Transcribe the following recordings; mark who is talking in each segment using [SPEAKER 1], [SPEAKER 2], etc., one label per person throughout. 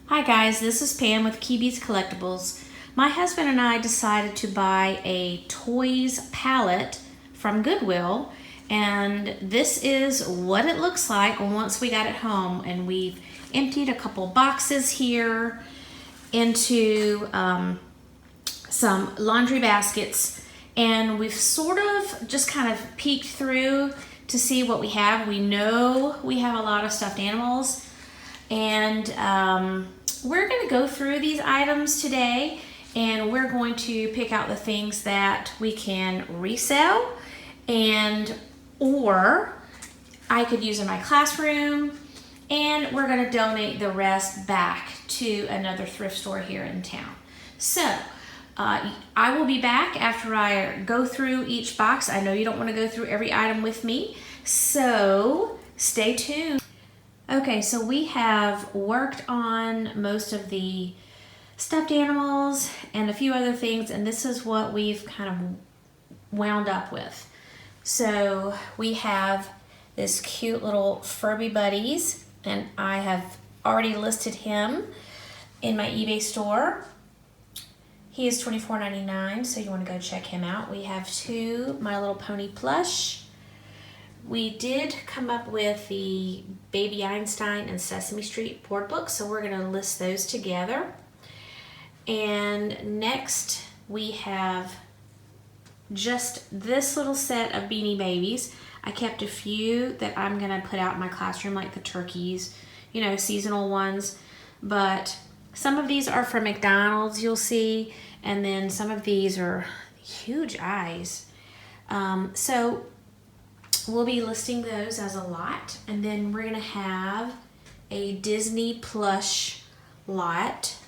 [SPEAKER 1] Hi guys, this is Pam with Keeby's Collectibles. My husband and I decided to buy a toys pallet from Goodwill, and this is what it looks like once we got it home. And we've emptied a couple boxes here into some laundry baskets, and we've sort of just kind of peeked through to see what we have. We know we have a lot of stuffed animals, and we're going to go through these items today, and we're going to pick out the things that we can resell and or I could use in my classroom, and we're going to donate the rest back to another thrift store here in town. So I will be back after I go through each box. I know you don't want to go through every item with me, so stay tuned. Okay, so we have worked on most of the stuffed animals and a few other things, and this is what we've kind of wound up with. So we have this cute little Furby Buddies, and I have already listed him in my eBay store. He is $24.99, so you want to go check him out. We have two My Little Pony plush. We did come up with the Baby Einstein and Sesame Street board books, so we're going to list those together. And next we have just this little set of Beanie Babies. I kept a few that I'm going to put out in my classroom, like the turkeys, you know, seasonal ones. But some of these are from McDonald's, you'll see, and then some of these are huge eyes. So we'll be listing those as a lot, and then we're going to have a Disney plush lot.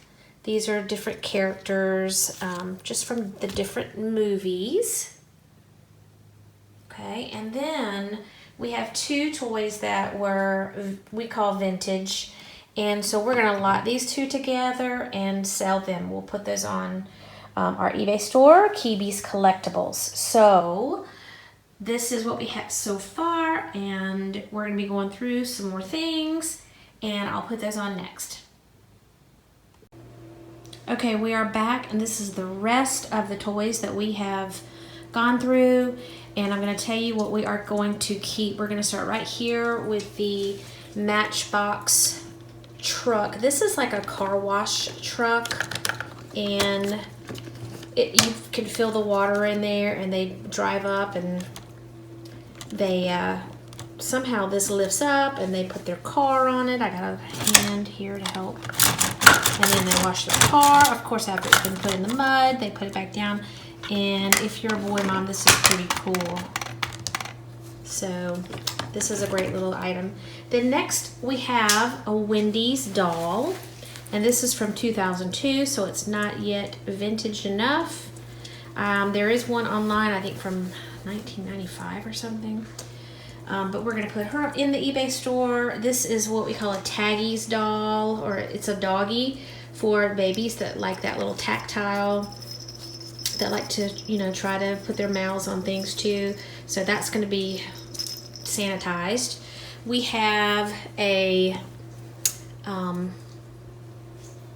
[SPEAKER 1] These are different characters just from the different movies. Okay, and then we have two toys that we call vintage, and so we're going to lot these two together and sell them. We'll put those on our eBay store, Keeby's Collectibles. So this is what we have so far, and we're going to be going through some more things, and I'll put those on next. Okay, we are back, and this is the rest of the toys that we have gone through, and I'm going to tell you what we are going to keep. We're going to start right here with the Matchbox truck. This is like a car wash truck, and you can fill the water in there, and they drive up, and they somehow this lifts up, and they put their car on it. I got a hand here to help. And then they wash their car. Of course, after it's been put in the mud, they put it back down. And if you're a boy mom, this is pretty cool. So this is a great little item. Then next we have a Wendy's doll, and this is from 2002, so it's not yet vintage enough. There is one online, I think from 1995 or something. But we're going to put her in the eBay store. This is what we call a Taggies doll, or it's a doggy for babies that like that little tactile, that like to, you know, try to put their mouths on things too. So that's going to be sanitized. We have a,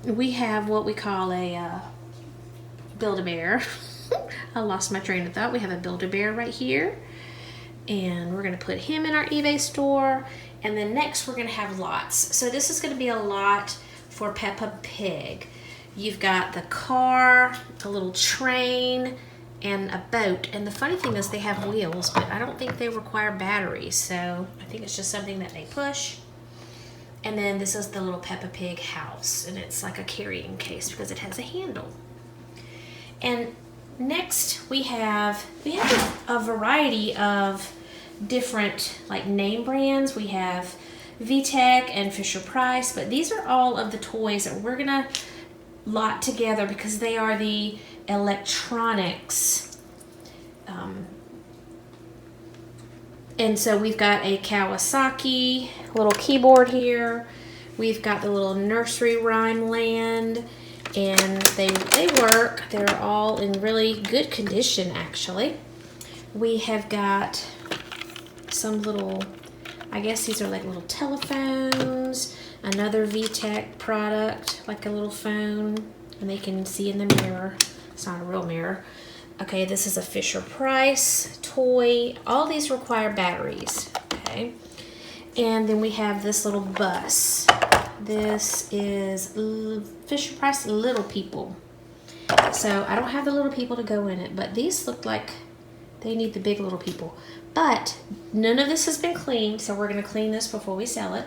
[SPEAKER 1] we have what we call a Build-A-Bear. I lost my train of thought. We have a Build-A-Bear right here. And we're going to put him in our eBay store. And then next we're going to have lots. So this is going to be a lot for Peppa Pig. You've got the car, a little train, and a boat. And the funny thing is they have wheels, but I don't think they require batteries. So I think it's just something that they push. And then this is the little Peppa Pig house. And it's like a carrying case because it has a handle. And next we have a variety of different like name brands. We have VTech and Fisher-Price, but these are all of the toys that we're gonna lot together because they are the electronics. And so we've got a Kawasaki little keyboard here. We've got the little nursery rhyme land, and they work. They're all in really good condition, actually. We have got some little, I guess these are like little telephones. Another VTech product, like a little phone, and they can see in the mirror. It's not a real mirror. Okay, this is a Fisher-Price toy. All these require batteries, okay? And then we have this little bus. This is Fisher-Price Little People. So I don't have the little people to go in it, but these look like they need the big little people. But none of this has been cleaned, so we're gonna clean this before we sell it.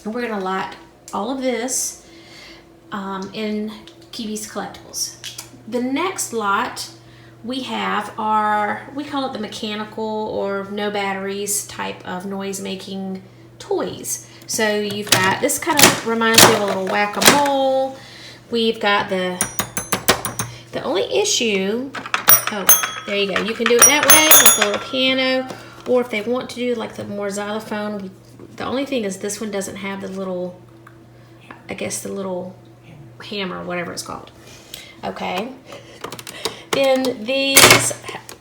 [SPEAKER 1] And we're gonna lot all of this in Keeby's Collectibles. The next lot we have we call it the mechanical or no batteries type of noise making toys. So you've got, this kind of reminds me of a little whack-a-mole. We've got the only issue, oh, there you go. You can do it that way, like a little piano, or if they want to do like the more xylophone, the only thing is this one doesn't have the little, I guess the little hammer, whatever it's called. Okay. Then these,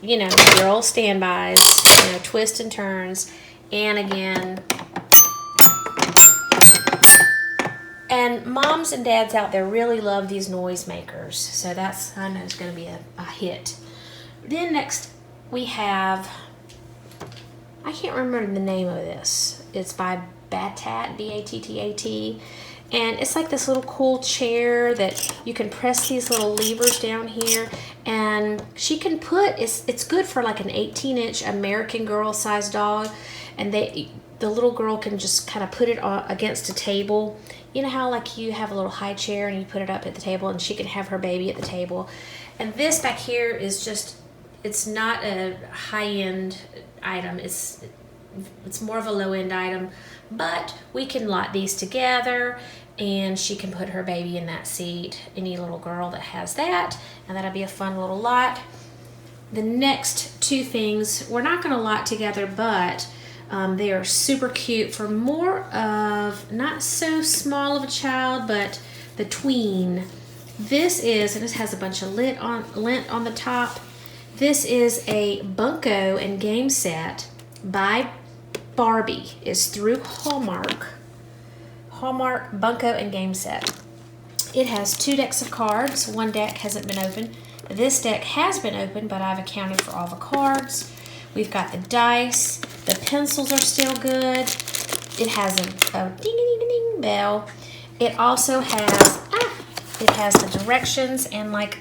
[SPEAKER 1] you know, your old standbys, you know, twist and turns, and again, and moms and dads out there really love these noisemakers, so that's, I know it's going to be a hit. Then next we have, I can't remember the name of this. It's by Battat, B-A-T-T-A-T. And it's like this little cool chair that you can press these little levers down here, and she can put, it's good for like an 18-inch American Girl size dog, and the little girl can just kind of put it against a table. You know how like you have a little high chair and you put it up at the table, and she can have her baby at the table. And this back here is just, it's not a high-end item, it's more of a low-end item, but we can lot these together and she can put her baby in that seat, any little girl that has that, and that'll be a fun little lot. The next two things we're not going to lot together, but they are super cute for more of not so small of a child, but the tween. This is, and this has a bunch of lint on the top. This is a Bunko and game set by Barbie. Is through Hallmark Bunko and game set. It has 2 decks of cards. One deck hasn't been opened. This deck has been opened, but I've accounted for all the cards. We've got the dice. The pencils are still good. It has a ding ding ding ding bell. It also has it has the directions and like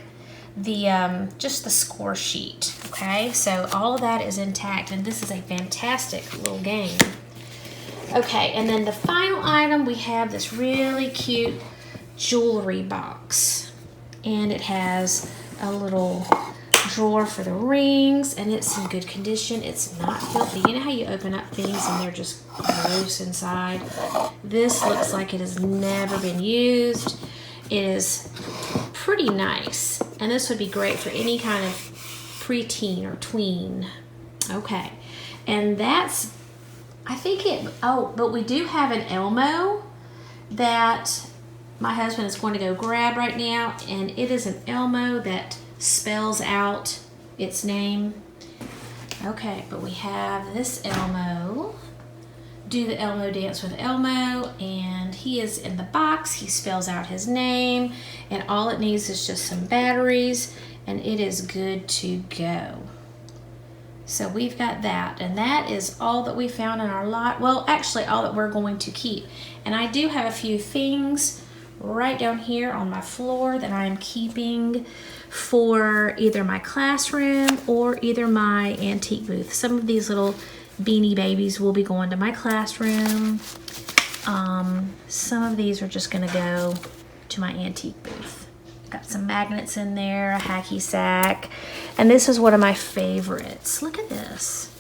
[SPEAKER 1] the just the score sheet. Okay, so all of that is intact, and this is a fantastic little game. Okay, and then the final item, we have this really cute jewelry box, and it has a little drawer for the rings, and it's in good condition. It's not filthy. You know how you open up things and they're just gross inside? This looks like it has never been used. It is pretty nice, and this would be great for any kind of preteen or tween. Okay, and that's, I think it, oh, but we do have an Elmo that my husband is going to go grab right now, and it is an Elmo that spells out its name. Okay, but we have this Elmo. Do the Elmo dance with Elmo, and he is in the box. He spells out his name, and all it needs is just some batteries, and it is good to go. So we've got that, and that is all that we found in our lot. Well, actually all that we're going to keep. And I do have a few things right down here on my floor that I am keeping for either my classroom or either my antique booth. Some of these little beanie babies will be going to my classroom. Some of these are just gonna go to my antique booth. Got some magnets in there, a hacky sack, and this is one of my favorites. Look at this.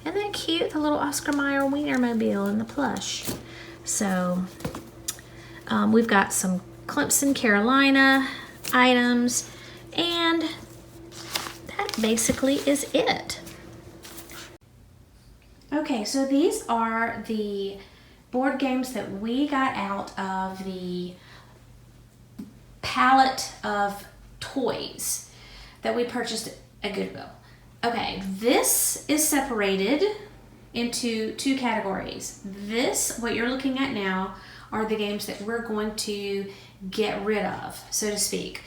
[SPEAKER 1] Isn't that cute? The little Oscar Mayer Wienermobile in the plush. So we've got some Clemson, Carolina items, and that basically is it. Okay, so these are the board games that we got out of the pallet of toys that we purchased at Goodwill. Okay, this is separated into 2 categories. This, what you're looking at now, are the games that we're going to get rid of, so to speak.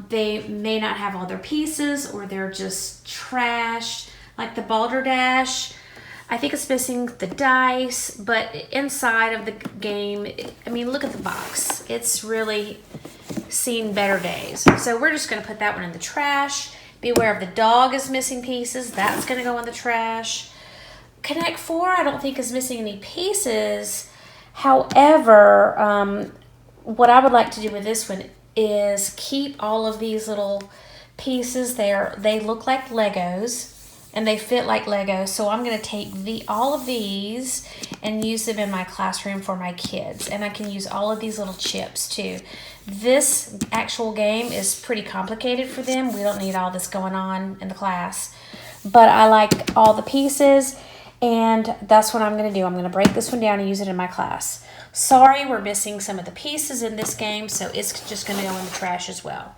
[SPEAKER 1] They may not have all their pieces, or they're just trashed, like the Balderdash. I think it's missing the dice, but inside of the game, I mean, look at the box. It's really seen better days. So we're just gonna put that one in the trash. Beware of the Dog is missing pieces. That's gonna go in the trash. Connect 4, I don't think is missing any pieces. However, what I would like to do with this one is keep all of these little pieces there. They look like Legos and they fit like Legos. So I'm going to take all of these and use them in my classroom for my kids. And I can use all of these little chips too. This actual game is pretty complicated for them. We don't need all this going on in the class. But I like all the pieces, and that's what I'm going to do. I'm going to break this one down and use it in my class. Sorry, we're missing some of the pieces in this game, so it's just going to go in the trash as well.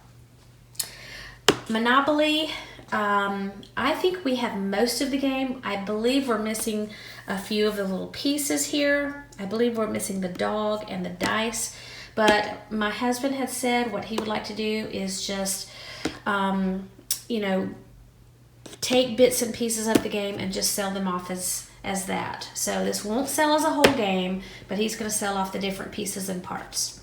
[SPEAKER 1] Monopoly, I think we have most of the game. I believe we're missing a few of the little pieces here. I believe we're missing the dog and the dice, but my husband had said what he would like to do is just, you know, take bits and pieces of the game and just sell them off as that. So this won't sell as a whole game, but he's going to sell off the different pieces and parts.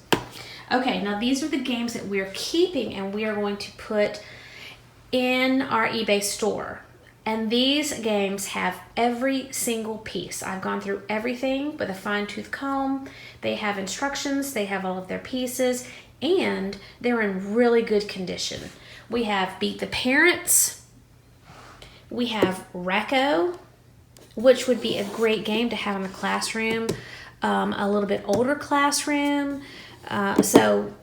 [SPEAKER 1] Okay, now these are the games that we're keeping and we are going to put in our eBay store. And these games have every single piece. I've gone through everything with a fine-tooth comb. They have instructions, they have all of their pieces, and they're in really good condition. We have Beat the Parents. We have Racco, which would be a great game to have in the classroom, a little bit older classroom. So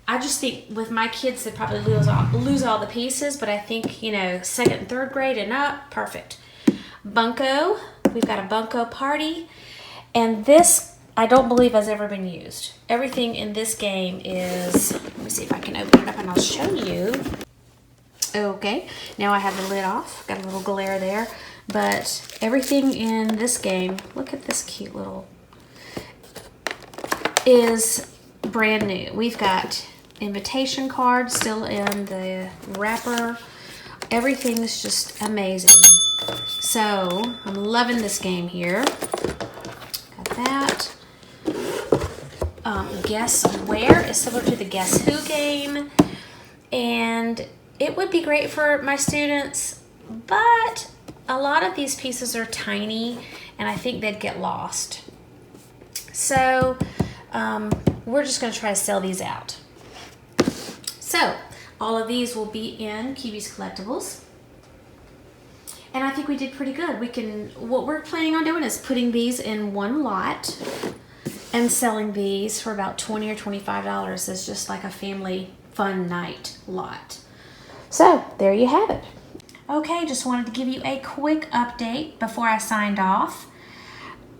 [SPEAKER 1] I just think with my kids, they probably lose all the pieces, but I think, you know, 2nd and 3rd grade and up, perfect. Bunko, we've got a Bunko party, and this I don't believe has ever been used. Everything in this game is, let me see if I can open it up and I'll show you. Okay, now I have the lid off, got a little glare there, but everything in this game, look at this cute little, is brand new. We've got invitation cards still in the wrapper. Everything's just amazing. So I'm loving this game here. Got that. Guess Where is similar to the Guess Who game, and it would be great for my students, but a lot of these pieces are tiny and I think they'd get lost. So we're just going to try to sell these out. So all of these will be in Keeby's Collectibles. And I think we did pretty good. What we're planning on doing is putting these in one lot and selling these for about $20 or $25 as just like a family fun night lot. So there you have it. Okay, just wanted to give you a quick update before I signed off.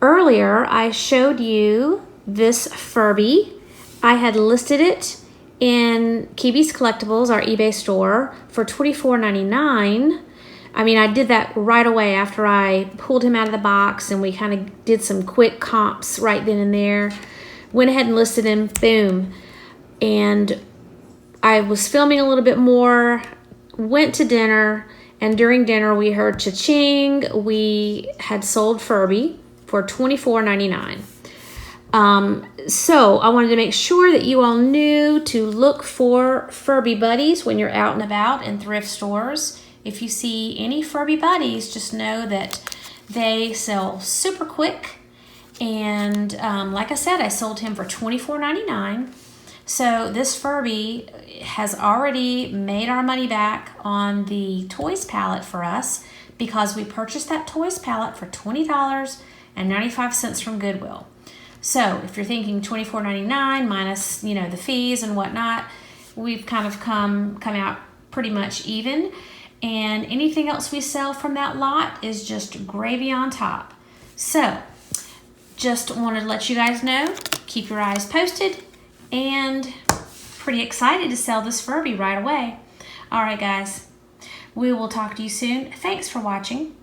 [SPEAKER 1] Earlier, I showed you this Furby. I had listed it in Keeby's Collectibles, our eBay store, for $24.99. I mean, I did that right away after I pulled him out of the box, and we kind of did some quick comps right then and there. Went ahead and listed him, boom. And I was filming a little bit more, went to dinner, and during dinner we heard cha-ching. We had sold Furby for $24.99. So I wanted to make sure that you all knew to look for Furby buddies when you're out and about in thrift stores. If you see any Furby buddies, just know that they sell super quick. And like I said, I sold him for $24.99. So this Furby has already made our money back on the Toys pallet for us because we purchased that Toys pallet for $20.95 from Goodwill. So if you're thinking $24.99 minus, you know, the fees and whatnot, we've kind of come out pretty much even. And anything else we sell from that lot is just gravy on top. So just wanted to let you guys know, keep your eyes posted, and pretty excited to sell this Furby right away. All right, guys, we will talk to you soon. Thanks for watching.